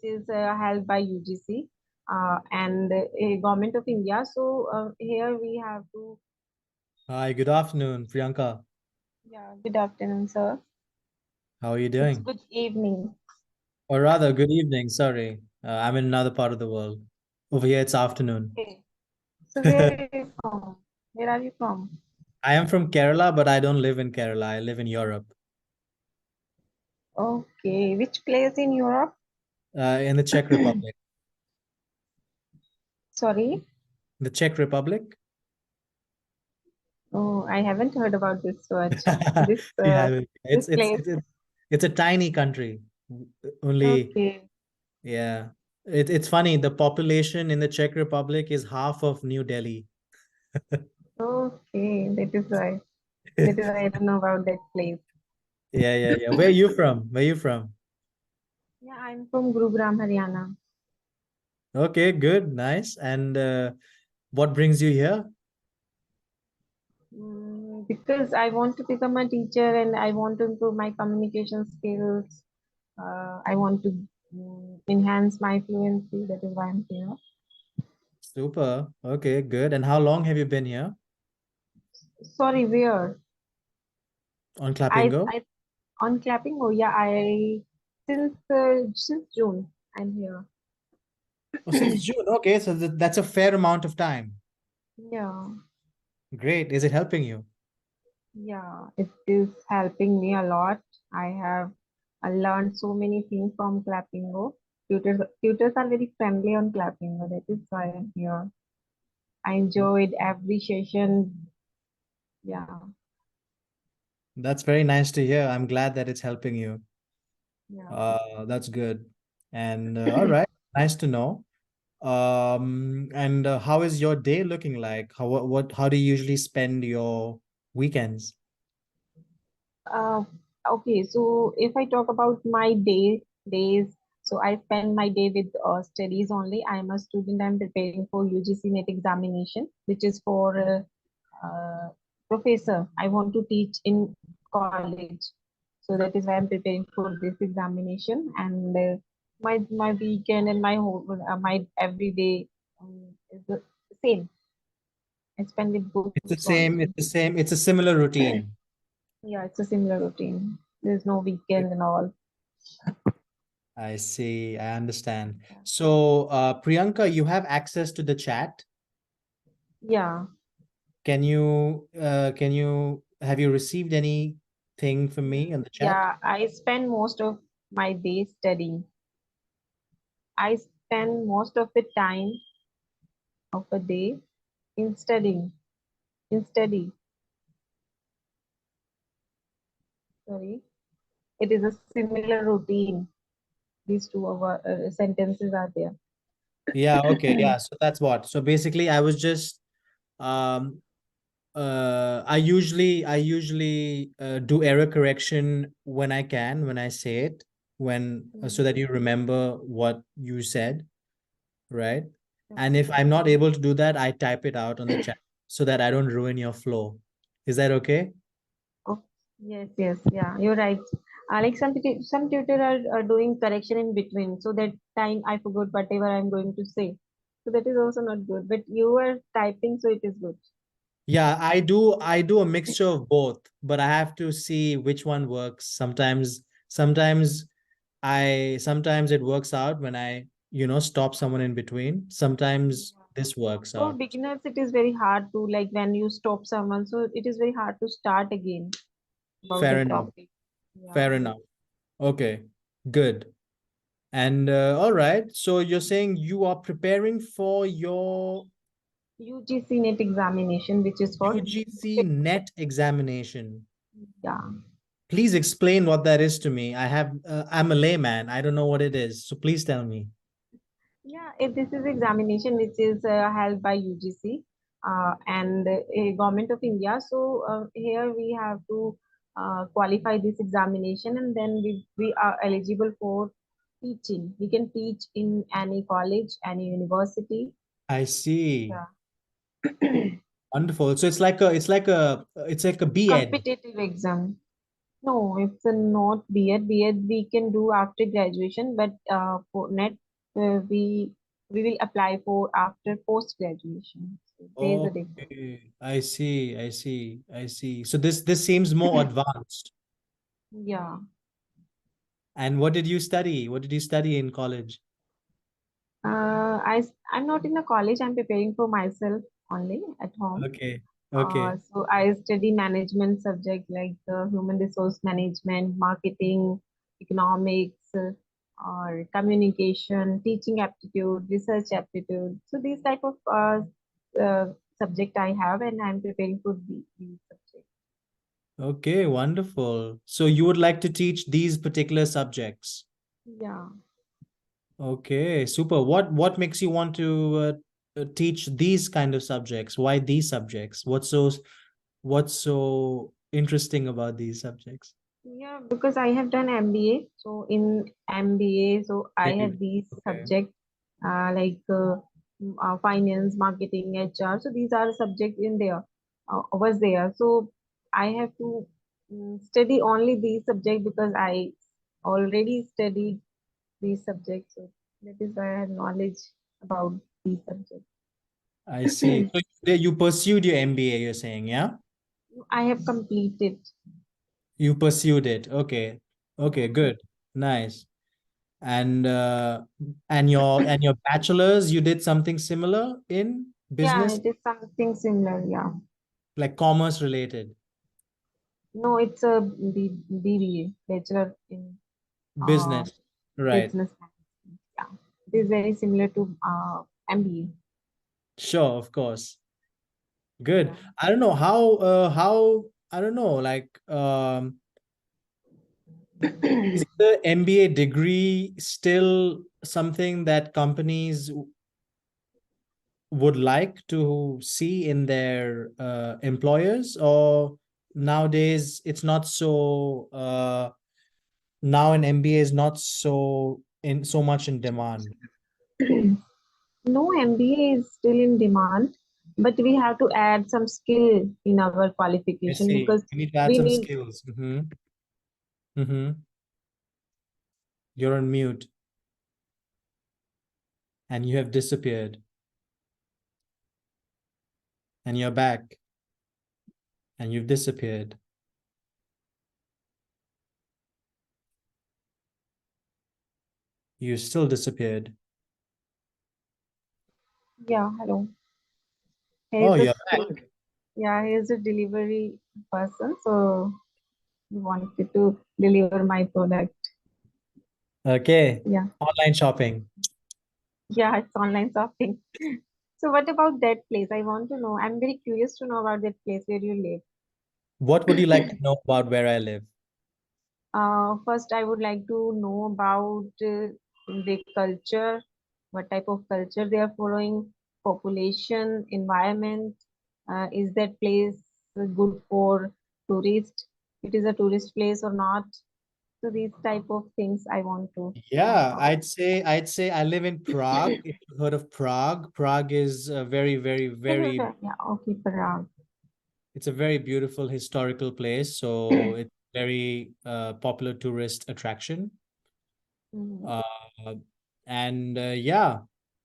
is held by UGC and Government of India. So here we have to. Hi, good afternoon, Priyanka. Yeah, good afternoon, sir. How are you It's doing? good evening. Or rather, good evening. Sorry, I'm in another part of the world. Over here, it's afternoon. Okay. So where are you from? Where are you from? I am from Kerala, but I don't live in Kerala. I live in Europe, Okay. Which place in Europe? in the Czech Republic. Sorry. The Czech Republic? Oh, I haven't heard about this word. This Yeah, this place. it's a tiny country. Only, Okay. yeah. It's funny. The population in the Czech Republic is half of New Delhi. Okay. That is why. That is why I don't know about that place. Yeah. Where are you from? Where are you from? Yeah, I'm from Gurugram, Haryana. Okay, good, nice. And what brings you here? Because I want to become a teacher and I want to improve my communication skills. I want to enhance my fluency. That is why I'm here. Super. Okay, good. And how long have you been here Sorry, where? on I Clapingo? I on clapping. Oh yeah, I since June I'm here. Oh, since June. Okay, so that's a fair amount of time. Yeah, Great. Is it helping you? yeah, it is helping me a lot. I have learned so many things from Clapingo. Tutors are very friendly on Clapingo. That is why I'm here. I enjoyed every session. Yeah, That's very nice to hear. I'm glad that it's helping you. yeah. That's good. And all right, nice to know. And how is your day looking like? How do you usually spend your weekends? Uh, okay, so if I talk about my days, so I spend my day with studies only. I am a student. I'm preparing for UGC NET examination, which is for professor. I want to teach in college, so that is why I'm preparing for this examination. And my weekend and my whole my everyday is the same. I spend with It's the books same, only. it's the same, it's a similar routine. Yeah, it's a similar routine. There's no weekend and all. I see. I understand. Yeah. So, Priyanka, you have access to the chat. Yeah. Have you received anything from me in the chat? Yeah, I spend most of my day studying. I spend most of the time of a day in studying. In study. Sorry. It is a similar routine. These two of our sentences are there. Yeah, okay, yeah. So that's what. So basically, I was just um I usually do error correction when I can, when I say it, when so that you remember what you said, right? And if I'm not able to do that, I type it out on the chat so that I don't ruin your flow. Is that okay? Oh, yes, yeah, you're right. Like some tutor are doing correction in between, so that time I forgot whatever I'm going to say. So that is also not good. But you are typing, so it is good. Yeah, I do a mixture of both, but I have to see which one works. Sometimes it works out when I stop someone in between. Sometimes this works For out. beginners, it is very hard to like when you stop someone, so it is very hard to start again about Fair the enough. topic. Fair Yeah. enough. Okay, good. And all right, so you're saying you are preparing for your UGC NET examination, which is for UGC NET examination. yeah. Please explain what that is to me. I'm a layman. I don't know what it is. So please tell me. Yeah, this is examination which is held by UGC and Government of India. So here we have to qualify this examination, and then we are eligible for teaching. We can teach in any college, any university. I see. Yeah. Wonderful. So it's like a B.Ed. Competitive exam. No, it's a not B.Ed. B.Ed we can do after graduation, but for net we will apply for after post graduation. So there is a difference. Okay, I see, I see, I see. So this seems more advanced. Yeah. And what did you study? What did you study in college? I'm not in a college. I'm preparing for myself only at home. Okay, okay, So I study management subject like human resource management, marketing, economics, or communication, teaching aptitude, research aptitude. So these type of subject I have, and I'm preparing for these subjects. okay, wonderful. So you would like to teach these particular subjects? Yeah. Okay, super. What makes you want to teach these kind of subjects? Why these subjects? What's so interesting about these subjects? Yeah, because I have done MBA. So in MBA, so I Okay. have these Okay. subjects like finance, marketing, HR. So these are subjects in there, was there. So I have to study only these subjects because I already studied these subjects. So that is why I have knowledge about these subjects. I see. So you pursued your MBA, you're saying, yeah? I have completed. You pursued it. Okay. Okay, Yeah. good. Nice. And your bachelor's, you did something similar in Yeah, business, it is something similar. Yeah. like commerce related, No, it's a BBA, Bachelor in uh, business. Right. Business Management. Yeah, it is very similar to MBA. Sure, of course. Good. Yeah. I don't know how I don't know, like is the MBA degree still something that companies would like to see in their employers, or nowadays it's not so now an MBA is not so much in demand. No, MBA is still in demand, but we have to add some skill in our I qualification see. because You need to add we some need. skills. You're on mute and you have disappeared and you're back and you've disappeared. You still disappeared. Yeah, hello. Oh, Here's a you're back. yeah, here's a delivery person, so he wanted to deliver my product. Okay. Yeah, Online shopping. yeah, it's online shopping. So what about that place? I want to know. I'm very curious to know about that place where you live. What would you like to know about where I live? First, I would like to know about the culture, what type of culture they are following, population, environment. Is that place good for tourist? It is a tourist place or not? So these type of things I want to know Yeah, about. I'd say I live in Prague. If you've heard of Prague, Prague is a very, very, very Yeah, okay, Parag. it's a very beautiful historical place. So it's very popular tourist attraction. Mhm. Uh, and yeah,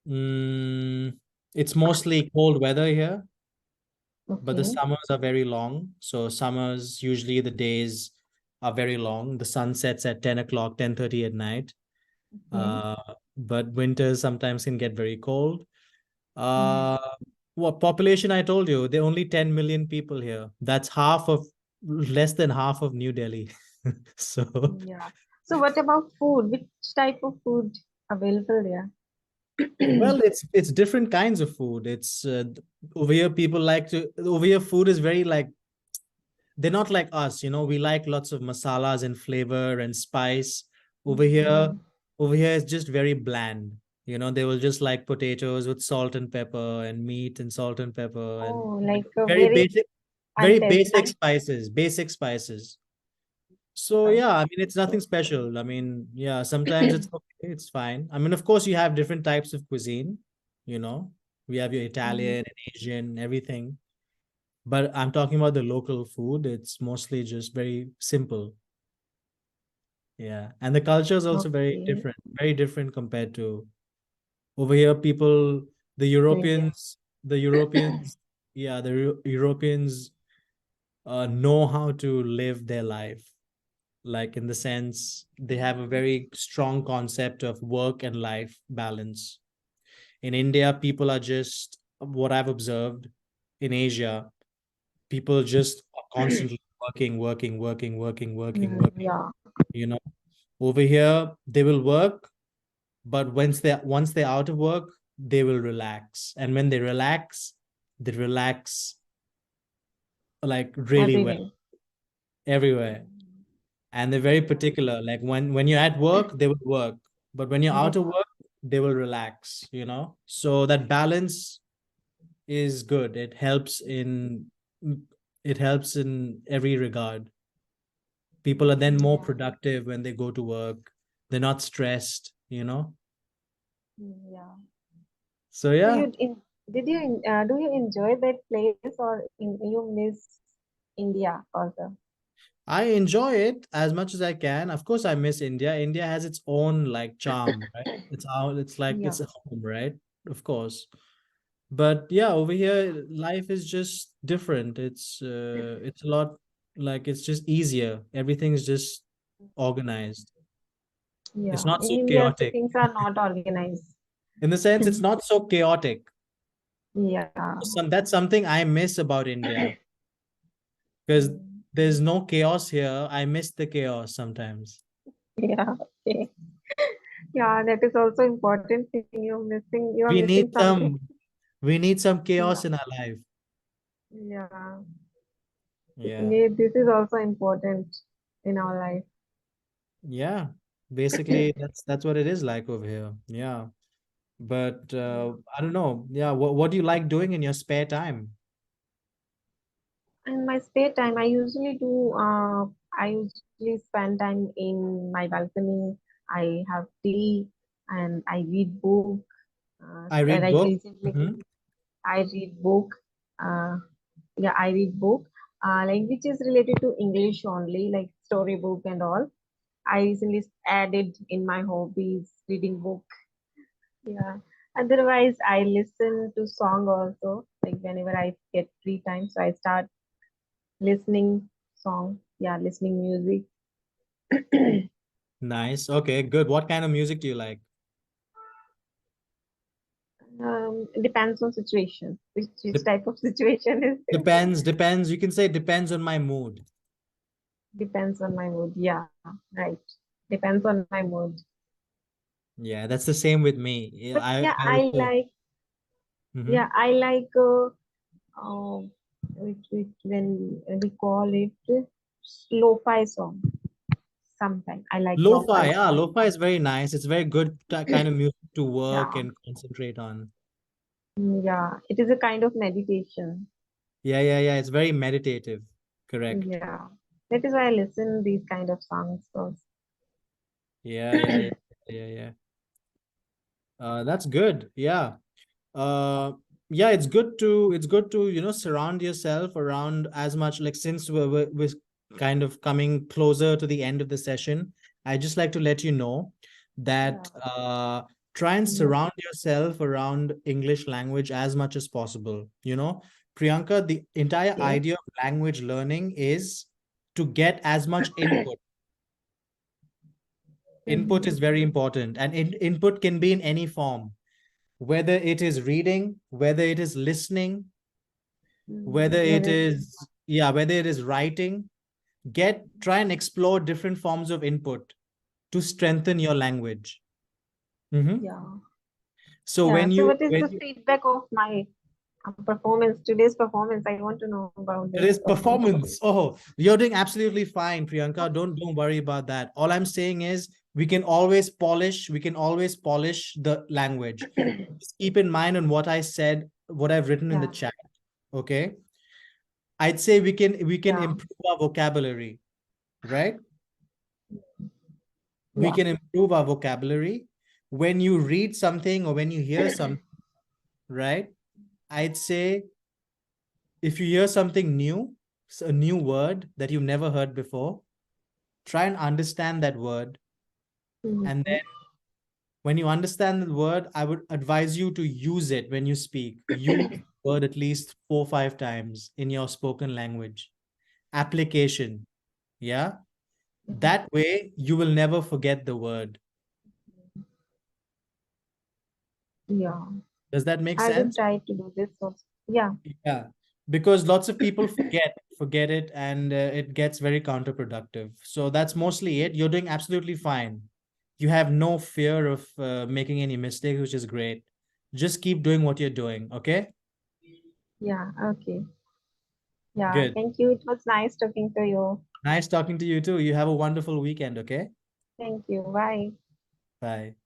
mm, it's mostly cold weather here, but the Okay. summers are very long. So summers, usually the days are very long. The sun sets at 10 o'clock, 10:30 at night. Okay. Uh, but winters sometimes can get very cold. Mhm. Uh, what population I told you? There are only 10 million people here. That's less than half of New Delhi. So, Yeah. So what about food? Which type of food available there? well, it's different kinds of food. It's over here people like to over here food is very like they're not like us, we like lots of masalas and flavor and spice. Over here, Mhm. over here it's just very bland. They will just like potatoes with salt and pepper and meat and salt and pepper and Oh, like a very very basic, very basic untasty. spices, basic spices. So Okay. yeah, I mean it's nothing special. I mean, yeah, sometimes it's okay, it's fine. I mean, of course you have different types of cuisine, you know. We have your Mhm. Italian and Asian, everything. But I'm talking about the local food. It's mostly just very simple. Yeah. And the culture is also Okay. very different compared to over here. People, the To India. Europeans, the Europeans, yeah, the Europeans know how to live their life. Like in the sense, they have a very strong concept of work and life balance. In India, people are just what I've observed in Asia, people just are constantly working. Yeah. You know, over here they will work, but once they're out of work, they will relax. And when they relax like really well Everywhere. everywhere. And they're very Yeah. particular. Like when you're at work, they will work, but when you're out of Yeah. work, they will relax. So that balance is good. It helps in every regard. People are then more Yeah. productive when they go to work. They're not stressed. Yeah. So So yeah, do you enjoy that place, or you miss India also? I enjoy it as much as I can. Of course, I miss India. India has its own like charm, right? It's like Yeah. it's a home, right? Of course. But yeah, over here life is just different. It's a lot, like it's just easier. Everything's just organized. It's Yeah. not In so India, chaotic. things are not organized. In the sense, it's not so chaotic. Yeah. That's something I miss about India, because Mm. there's no chaos here. I miss the chaos sometimes. Yeah. Okay. Yeah, that is also important thing. You are We missing need something. some we need some Yeah. chaos in our life. Yeah. Yeah. Yeah, this is also important in our life. Yeah. Basically, that's what it is like over here. Yeah. But Yeah. I don't know. Yeah, what do you like doing in your spare time? In my spare time, I usually spend time in my balcony. I have tea and I read book. I read Like book. recently, Hmm. I read book. Uh, yeah, I read book. Like which is related to English only, like storybook and all. I recently added in my hobbies reading book. Yeah. Otherwise, I listen to song also. Like whenever I get free time, so I start listening song. Yeah, listening music. Nice. Okay, good. What kind of music do you like? It depends on situation. Which Dep- type of situation is it? depends. You can say depends on my mood. Depends on my mood. Yeah, right. Depends on my mood. Yeah, that's the same with me. Yeah, But yeah, I also. yeah, Mhm. I like which when we call it lo-fi song. Sometimes I like lo-fi Lo-fi. song. Lo-fi is very nice. It's very good kind of music to work Yeah, and concentrate on. yeah. It is a kind of meditation. Yeah. It's very meditative. Correct. Yeah, that is why I listen these kind of songs. So, Yeah. That's good. Yeah. Yeah, it's good to surround yourself around as much, like, since we're kind of coming closer to the end of the session. I just like to let you know yeah, that try and yeah, surround yourself around English language as much as possible. Priyanka, the entire okay. idea of language learning is to get as much input. Input Mm-hmm. is very important, and input can be in any form, whether it is reading, whether it is listening, whether it Whether it is, is, yeah, whether it is writing. Try and explore different forms of input to strengthen your language. Mhm. yeah, So yeah. when So, you what is when the you feedback of my performance? Today's performance. I want to know about this Today's performance. performance, oh, you're doing absolutely fine, Priyanka. Don't worry about that. All I'm saying is we can always polish the language. Just keep in mind on what I said, what I've written in the Yeah, chat. Okay, I'd say we can yeah, improve our vocabulary, right? We yeah, can improve our vocabulary when you read something or when you hear something, right? I'd say if you hear something new, a new word that you've never heard before, try and understand that word. And Mm-hmm. then when you understand the word, I would advise you to use it when you speak. Use the word at least 4 or 5 times in your spoken language. Application. Yeah. That way you will never forget the word. Yeah, Does that make I will sense? try to do this also. Yeah, Yeah, because lots of people forget it, and it gets very counterproductive. So that's mostly it. You're doing absolutely fine. You have no fear of making any mistakes, which is great. Just keep doing what you're doing, okay? yeah, okay. Yeah, Good. thank you. It was nice talking to you. Nice talking to you too. You have a wonderful weekend, okay? Thank you. Bye. Bye.